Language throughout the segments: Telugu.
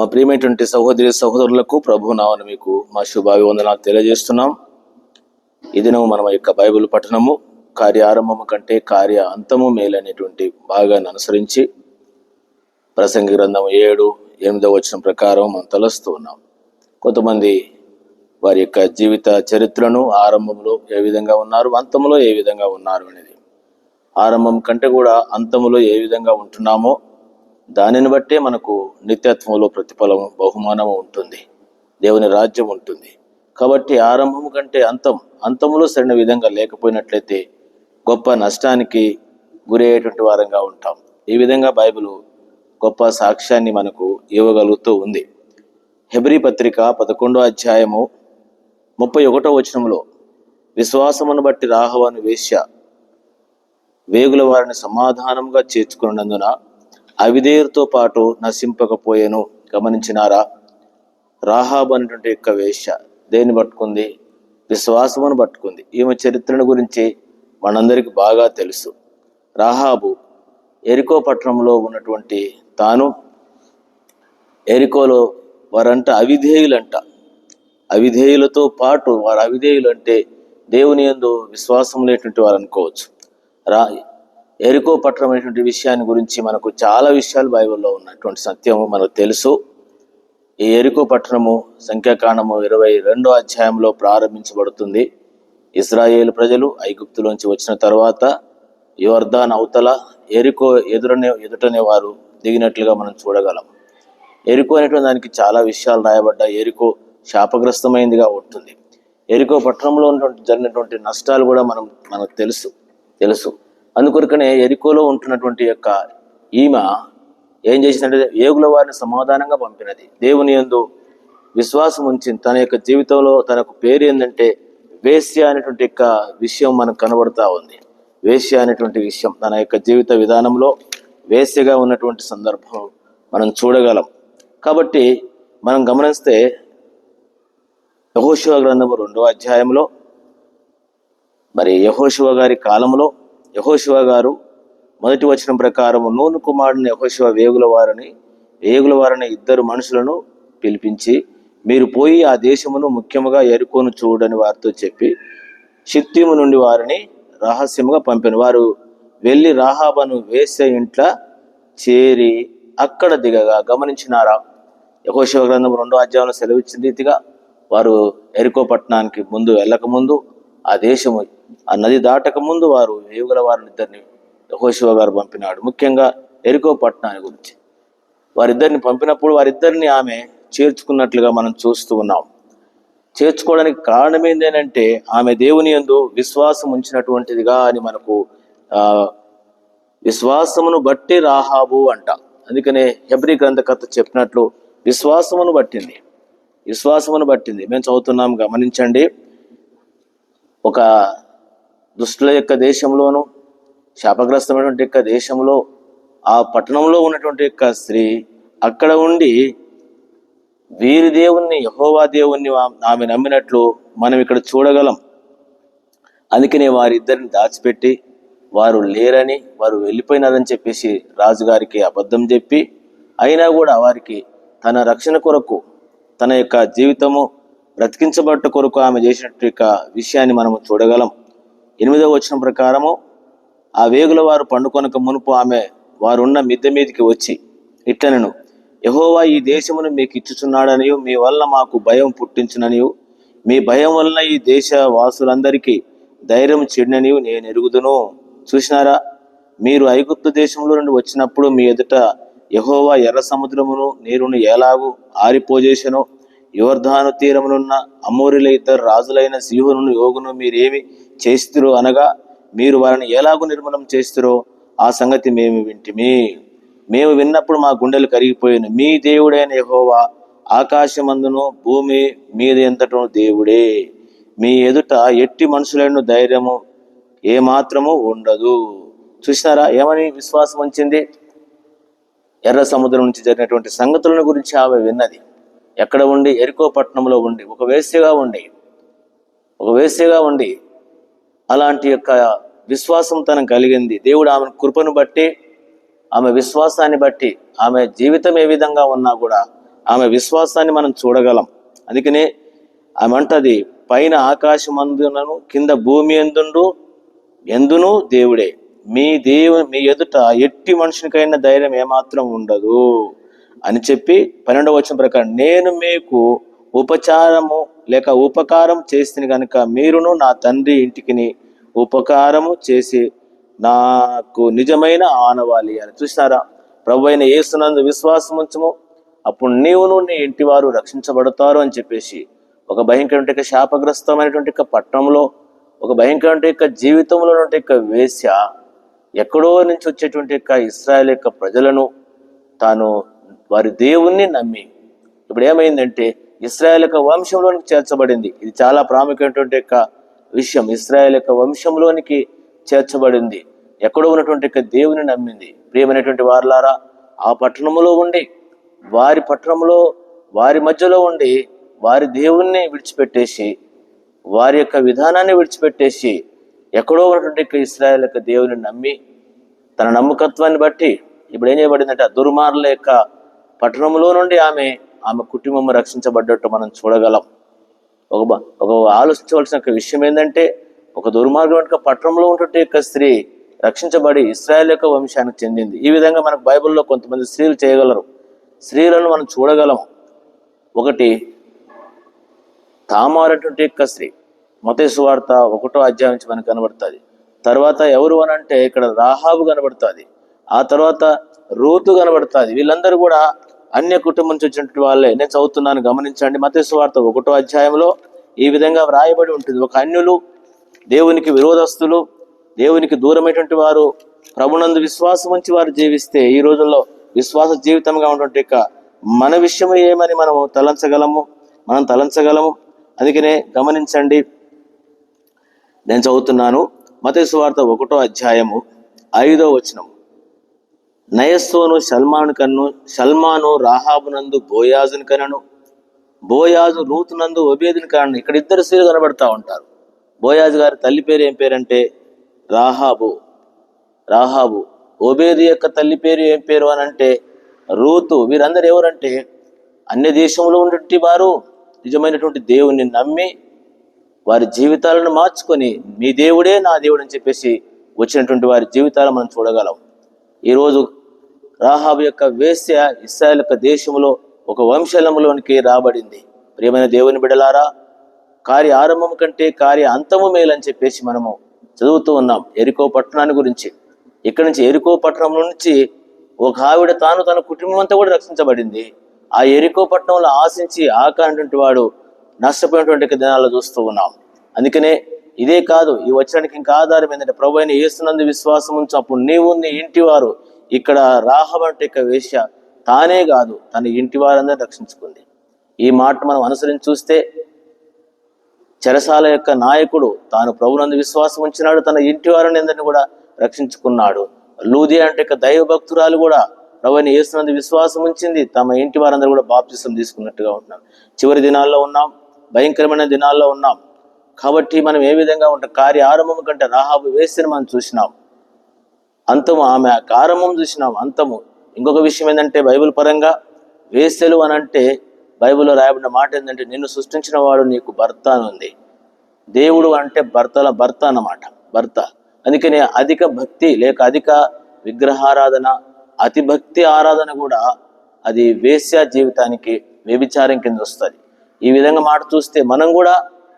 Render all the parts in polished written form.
మా ప్రియమైనటువంటి సహోదరులకు ప్రభు నామమున మీకు మా శుభాభివందనాలు తెలియజేస్తున్నాం. ఈ దినం మనం యొక్క బైబిల్ పఠనము కార్య ఆరంభము కంటే కార్య అంతము మేలనేటువంటి భాగాన్ని అనుసరించి ప్రసంగి గ్రంథం 7-8 వచనం ప్రకారం మనం తలస్తూ ఉన్నాం. కొంతమంది వారి యొక్క జీవిత చరిత్రను ఆరంభంలో ఏ విధంగా ఉన్నారు, అంతములో ఏ విధంగా ఉన్నారు అనేది, ఆరంభం కంటే కూడా అంతములో ఏ విధంగా ఉంటున్నామో దానిని బట్టే మనకు నిత్యత్వంలో ప్రతిఫలము బహుమానము ఉంటుంది, దేవుని రాజ్యం ఉంటుంది. కాబట్టి ఆరంభం కంటే అంతములో సరైన విధంగా లేకపోయినట్లయితే గొప్ప నష్టానికి గురయ్యేటువంటి వారంగా ఉంటాం. ఈ విధంగా బైబిల్ గొప్ప సాక్ష్యాన్ని మనకు ఇవ్వగలుగుతూ ఉంది. హెబ్రీ పత్రిక 11వ అధ్యాయము 31వ వచనంలో, విశ్వాసమును బట్టి రాహబను వేశ్య వేగుల వారిని సమాధానంగా చేర్చుకున్నందున అవిధేయులతో పాటు నశింపకపోయేను. గమనించినారా? రాహాబు అనేటువంటి యొక్క వేశ్య దేన్ని పట్టుకుంది? విశ్వాసమును పట్టుకుంది. ఈమె చరిత్రను గురించి మనందరికీ బాగా తెలుసు. రాహాబు ఎరికో పట్టణంలో ఉన్నటువంటి తాను, ఎరికోలో వారంట అవిధేయులతో పాటు, వారు అవిధేయులు అంటే దేవుని యందు విశ్వాసం లేనటువంటి వారు అనుకోవచ్చు. ఎరికో పట్టణం అనేటువంటి విషయాన్ని గురించి మనకు చాలా విషయాలు బైబిల్లో ఉన్నటువంటి సత్యము మనకు తెలుసు. ఈ ఎరికో పట్టణము సంఖ్యాకాండము 22వ అధ్యాయంలో ప్రారంభించబడుతుంది. ఇశ్రాయేలు ప్రజలు ఐగుప్తులోంచి వచ్చిన తర్వాత యోర్దాను అవతల ఎరికో ఎదుటనే వారు దిగినట్లుగా మనం చూడగలం. ఎరికో అనేటువంటి దానికి చాలా విషయాలు రాయబడ్డాయి. ఎరికో శాపగ్రస్తమైందిగా ఉంటుంది. ఎరికో పట్టణంలో జరిగినటువంటి నష్టాలు కూడా మనకు తెలుసు. అందుకొరకనే ఎరికోలో ఉంటున్నటువంటి యొక్క ఈమె ఏం చేసిందంటే వేగుల వారిని సమాధానంగా పంపినది. దేవుని యందు విశ్వాసం ఉంచి తన యొక్క జీవితంలో తనకు పేరు ఏంటంటే వేశ్య అనేటువంటి యొక్క విషయం మనకు కనబడుతూ ఉంది. వేశ్య అనేటువంటి విషయం తన యొక్క జీవిత విధానంలో వేశ్యగా ఉన్నటువంటి సందర్భం మనం చూడగలం. కాబట్టి మనం గమనిస్తే యెహోషువ గ్రంథము 2వ అధ్యాయంలో, మరి యెహోషువ గారి కాలంలో యెహోషువ గారు 1వ వచనం ప్రకారం నూను కుమారుని యెహోషువ వేగుల వారిని 2 మనుషులను పిలిపించి, మీరు పోయి ఆ దేశమును ముఖ్యముగా ఎరుకోను చూడని వారితో చెప్పి షిత్తీము నుండి వారిని రహస్యముగా పంపిన. వారు వెళ్ళి రాహాబను వేశ్య ఇంట్ల చేరి అక్కడ దిగగా, గమనించినారా? యెహోషువ గ్రంథం 2వ అధ్యాయంలో సెలవిచ్చిన రీతిగా వారు ఎరికో పట్టణానికి వెళ్ళకముందు ఆ దేశము, ఆ నది దాటక ముందు వారు వేగుల వారిని 2 యెహోషువ గారు పంపినాడు. ముఖ్యంగా ఎరికో పట్టణాన్ని గురించి వారిద్దరిని పంపినప్పుడు వారిద్దరిని ఆమె చేర్చుకున్నట్లుగా మనం చూస్తూ ఉన్నాం. చేర్చుకోవడానికి కారణం ఏంటంటే ఆమె దేవుని యందు విశ్వాసం ఉంచినటువంటిదిగా అని మనకు విశ్వాసమును బట్టి రాహాబు అంట. అందుకనే హెబ్రీ గ్రంథకర్త చెప్పినట్లు విశ్వాసమును బట్టింది. మేము చదువుతున్నాం, గమనించండి. ఒక దుష్టుల యొక్క దేశంలోను, శాపగ్రస్తమైనటువంటి యొక్క దేశంలో, ఆ పట్టణంలో ఉన్నటువంటి యొక్క స్త్రీ అక్కడ ఉండి వీరి దేవుణ్ణి, యెహోవా దేవుణ్ణి ఆమె నమ్మినట్లు మనం ఇక్కడ చూడగలం. అందుకనే వారిద్దరిని దాచిపెట్టి వారు లేరని, వారు వెళ్ళిపోయినారని చెప్పేసి రాజుగారికి అబద్ధం చెప్పి, అయినా కూడా వారికి తన రక్షణ కొరకు, తన యొక్క జీవితము బ్రతికించబట్ట కొరకు ఆమె చేసినట్టు యొక్క విషయాన్ని మనము చూడగలం. 8వ వచనం ప్రకారము, ఆ వేగుల వారు పండుకొనక మునుపు ఆమె వారున్న మిద్దె మీదికి వచ్చి ఇట్లనెను, యెహోవా ఈ దేశమును మీకు ఇచ్చుచున్నాడనియు, మీ వలన మాకు భయం పుట్టించుననియు, మీ భయం వలన ఈ దేశ వాసులందరికీ ధైర్యం చెడిననియు నేను ఎరుగుదును. చూసినారా? మీరు ఐగుప్తు దేశంలో నుండి వచ్చినప్పుడు మీ ఎదుట యెహోవా ఎర్ర సముద్రమును నీరును ఎలాగూ ఆరిపోజేసెనో, యోర్దాను తీరమునున్న అమోరీల 2 రాజులైన సీహోనును యోగును మీరేమి చేస్తురో, అనగా మీరు వారిని ఎలాగూ నిర్మూలం చేస్తురో ఆ సంగతి మేము వింటిమి. మేము విన్నప్పుడు మా గుండెలు కరిగిపోయాను. మీ దేవుడైన యెహోవా ఆకాశమందును భూమి మీద ఎంతటో దేవుడే. మీ ఎదుట ఎట్టి మనుషులను ధైర్యము ఏమాత్రము ఉండదు. చూసినారా ఏమని విశ్వాసం ఉంచింది? ఎర్ర సముద్రం నుంచి జరిగినటువంటి సంగతులను గురించి ఆమె విన్నది. ఎక్కడ ఉండి? ఎరికో పట్టణంలో ఉండి, ఒక వేశ్యగా ఉండి అలాంటి యొక్క విశ్వాసం తనకు కలిగింది. దేవుడు ఆమె కృపను బట్టి, ఆమె విశ్వాసాన్ని బట్టి, ఆమె జీవితం ఏ విధంగా ఉన్నా కూడా ఆమె విశ్వాసాన్ని మనం చూడగలం. అందుకనే ఆమె అంటది, పైన ఆకాశమందునను కింద భూమి ఎందును దేవుడే. మీ ఎదుట ఎట్టి మనుషునికైనా ధైర్యం ఏమాత్రం ఉండదు అని చెప్పి 12వ వచనం ప్రకారం, నేను మీకు ఉపకారం చేసిన కనుక మీరును నా తండ్రి ఇంటికి ఉపకారము చేసి నాకు నిజమైన ఆనవాలి అని. చూసారా, ప్రభు అయిన యేసునందు విశ్వాసం ఉంచము, అప్పుడు నీవును నీ ఇంటి వారు రక్షించబడతారు అని చెప్పేసి ఒక భయంకరమైన శాపగ్రస్తమైనటువంటి పట్టణంలో, ఒక భయంకరమైన జీవితంలో వేశ్య ఎక్కడో నుంచి వచ్చేటువంటి ఇశ్రాయేలు ప్రజలను తాను వారి దేవుణ్ణి నమ్మి, ఇప్పుడు ఏమైందంటే ఇశ్రాయేలు వంశంలోనికి చేర్చబడింది. ఇది చాలా ప్రాముఖ్యమైనటువంటి విషయం. ఇశ్రాయేలు వంశంలోనికి చేర్చబడింది, ఎక్కడో ఉన్నటువంటి దేవుని నమ్మింది. ప్రియమైనటువంటి వారలారా, ఆ పట్టణంలో ఉండి, వారి పట్టణంలో వారి మధ్యలో ఉండి వారి దేవుణ్ణి విడిచిపెట్టేసి, వారి విధానాన్ని విడిచిపెట్టేసి, ఎక్కడో ఉన్నటువంటి ఇశ్రాయేలు దేవుని నమ్మి తన నమ్మకత్వాన్ని బట్టి ఇప్పుడు ఏం చేయబడిందంటే ఆ దుర్మార్గుల పట్టణంలో నుండి ఆమె కుటుంబం రక్షించబడ్డట్టు మనం చూడగలం. ఒక ఆలోచించవలసిన విషయం ఏంటంటే, ఒక దుర్మార్గం పట్టణంలో ఉన్నటువంటి స్త్రీ రక్షించబడి ఇశ్రాయేలు వంశానికి చెందింది. ఈ విధంగా మనకు బైబిల్లో కొంతమంది స్త్రీలు చేయగలరు. స్త్రీలను మనం చూడగలం. ఒకటి తామారు అటువంటి స్త్రీ, మత్తయి సువార్త 1వ అధ్యాయం నుంచి మనకు కనబడుతుంది. తర్వాత ఎవరు అని అంటే ఇక్కడ రాహాబు కనబడుతుంది, ఆ తర్వాత రూతు కనబడుతుంది. వీళ్ళందరూ కూడా అన్య కుటుంబం నుంచి వచ్చినటువంటి వాళ్ళే. నేను చదువుతున్నాను, గమనించండి. మత్తయి సువార్త 1వ అధ్యాయంలో ఈ విధంగా వ్రాయబడి ఉంటుంది. ఒక అన్యులు, దేవునికి విరోధస్తులు, దేవునికి దూరమైనటువంటి వారు ప్రభునందు విశ్వాసం ఉంచి వారు జీవిస్తే ఈ రోజుల్లో విశ్వాస జీవితంగా ఉన్నటువంటి మన విషయం ఏమని మనం తలంచగలము. అందుకనే గమనించండి, నేను చదువుతున్నాను. మత్తయి సువార్త 1వ అధ్యాయము 5వ వచనం, నయస్సోను షల్మాను రాహాబునందు బోయాజుని కనను, బోయాజు రూతునందు ఓబేదుని కనను. ఇక్కడ ఇద్దరు స్త్రీలు కనబడతా ఉంటారు. బోయాజు గారి తల్లి పేరు ఏం పేరంటే రాహాబు. ఓబేదు తల్లి పేరు ఏం పేరు అని అంటే రూతు. వీరందరూ ఎవరంటే అన్య దేశంలో ఉన్నటువంటి వారు నిజమైనటువంటి దేవుణ్ణి నమ్మి వారి జీవితాలను మార్చుకొని మీ దేవుడే నా దేవుడు అని చెప్పేసి వచ్చినటువంటి వారి జీవితాలు మనం చూడగలం. ఈరోజు రాహాబు వేశ్య ఇశ్రాయేలు దేశంలో ఒక వంశంలోనికి రాబడింది. ప్రియమైన దేవుని బిడ్డలారా, కార్య ఆరంభం కంటే కార్య అంతము మేలని చెప్పేసి మనము చదువుతూ ఉన్నాం ఎరికో పట్టణాన్ని గురించి. ఇక్కడి నుంచి ఎరికో పట్టణం నుంచి ఒక ఆవిడ తన కుటుంబం అంతా కూడా రక్షించబడింది. ఆ ఎరికో పట్టణంలో ఆశించి ఆకానటువంటి వాడు నష్టపోయినటువంటి దినాల్లో చూస్తూ ఉన్నాం. అందుకనే ఇదే కాదు, ఈ వచ్చడానికి ఇంకా ఆధారం ఏంటంటే ప్రభు అయిన యేసునందు విశ్వాసం ఉంచు, అప్పుడు నీవు నీ ఇంటి వారు. ఇక్కడ రాహాబు అంటే వేశ్య తానే కాదు, తన ఇంటి వారందరూ రక్షించుకుంది. ఈ మాట మనం అనుసరించి చూస్తే చెరసాల నాయకుడు తాను ప్రభునందు విశ్వాసం ఉంచినాడు, తన ఇంటి వారిని అందరినీ కూడా రక్షించుకున్నాడు. లూదియా అంటే దైవ భక్తురాలు కూడా ప్రభు అయిన యేసునందు విశ్వాసం ఉంచింది, తమ ఇంటి వారందరూ కూడా బాప్తిసం తీసుకున్నట్టుగా ఉంటున్నాం. చివరి దినాల్లో ఉన్నాం, భయంకరమైన దినాల్లో ఉన్నాం. కాబట్టి మనం ఏ విధంగా ఉంటాం, కార్య ఆరంభం కంటే రాహాబు వేశ్యను మనం చూసినాం, అంతము ఆమె ఆరంభం చూసినాం, అంతము. ఇంకొక విషయం ఏంటంటే బైబిల్ పరంగా వేశ్యలు అని అంటే బైబిల్లో రాయబడిన మాట ఏంటంటే నిన్ను సృష్టించిన వాడు నీకు భర్త అని ఉంది. దేవుడు అంటే భర్త అన్నమాట, భర్త. అందుకని అధిక భక్తి లేక అధిక విగ్రహారాధన, అతి భక్తి ఆరాధన కూడా అది వేశ్య జీవితానికి వ్యభిచారం కింద వస్తుంది. ఈ విధంగా మాట చూస్తే మనం కూడా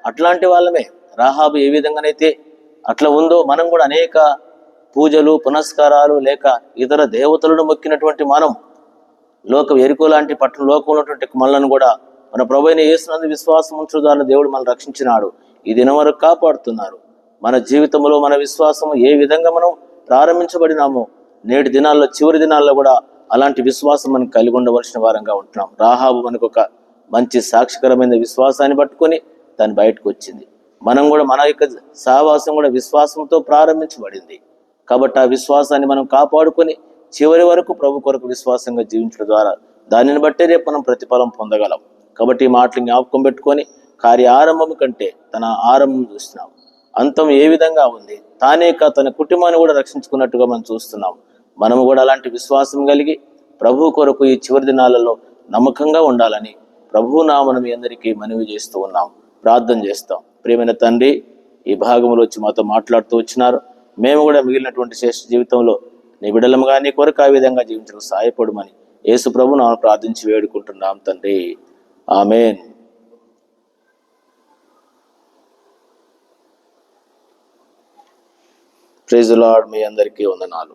అట్లాంటి వాళ్ళమే. రాహాబు ఏ విధంగానైతే అట్లా ఉందో మనం కూడా అనేక పూజలు పునస్కారాలు లేక ఇతర దేవతలను మొక్కినటువంటి మనం ఎరుకో లాంటి పట్టణ లోకంలో ఉన్నటువంటి మనలను కూడా మన ప్రభు అయిన యేసునందు విశ్వాసం ఉంచడం ద్వారా దేవుడు మనం రక్షించినాడు. ఈ దినం వరకు కాపాడుతున్నారు. మన జీవితంలో మన విశ్వాసం ఏ విధంగా మనం ప్రారంభించబడినామో నేటి దినాల్లో చివరి దినాల్లో కూడా అలాంటి విశ్వాసం మనం కలిగి ఉండవలసిన వారంగా ఉంటున్నాం. రాహాబు మనకు ఒక మంచి సాక్షికరమైన విశ్వాసాన్ని పట్టుకొని దాన్ని బయటకు వచ్చింది. మనం కూడా మన సహవాసం కూడా విశ్వాసంతో ప్రారంభించబడింది. కాబట్టి ఆ విశ్వాసాన్ని మనం కాపాడుకొని చివరి వరకు ప్రభు కొరకు విశ్వాసంగా జీవించడం ద్వారా దానిని బట్టే రేపు మనం ప్రతిఫలం పొందగలం. కాబట్టి ఈ మాటలు జ్ఞాపకం పెట్టుకొని కార్య ఆరంభం కంటే తన ఆరంభం చూస్తున్నాం, అంతం ఏ విధంగా ఉంది, తానేక తన కుటుంబాన్ని కూడా రక్షించుకున్నట్టుగా మనం చూస్తున్నాం. మనము కూడా అలాంటి విశ్వాసం కలిగి ప్రభు కొరకు ఈ చివరి దినాలలో నమ్మకంగా ఉండాలని ప్రభువు నామమున మీ అందరికీ మనవి చేస్తూ ఉన్నాం, ప్రార్థన చేస్తాం. ప్రియమైన తండ్రి, ఈ భాగంలో వచ్చి మాతో మాట్లాడుతూ వచ్చినారు. మేము కూడా మిగిలినటువంటి శ్రేష్ఠ జీవితంలో నీ బిడ్డలముగా నీ కొరకు ఆ విధంగా జీవించడం సహాయపడమని యేసు ప్రభు నామమున ప్రార్థించి వేడుకుంటున్నాం తండ్రి. ఆమేన్. Praise the lord. మీ అందరికీ వందనాలు.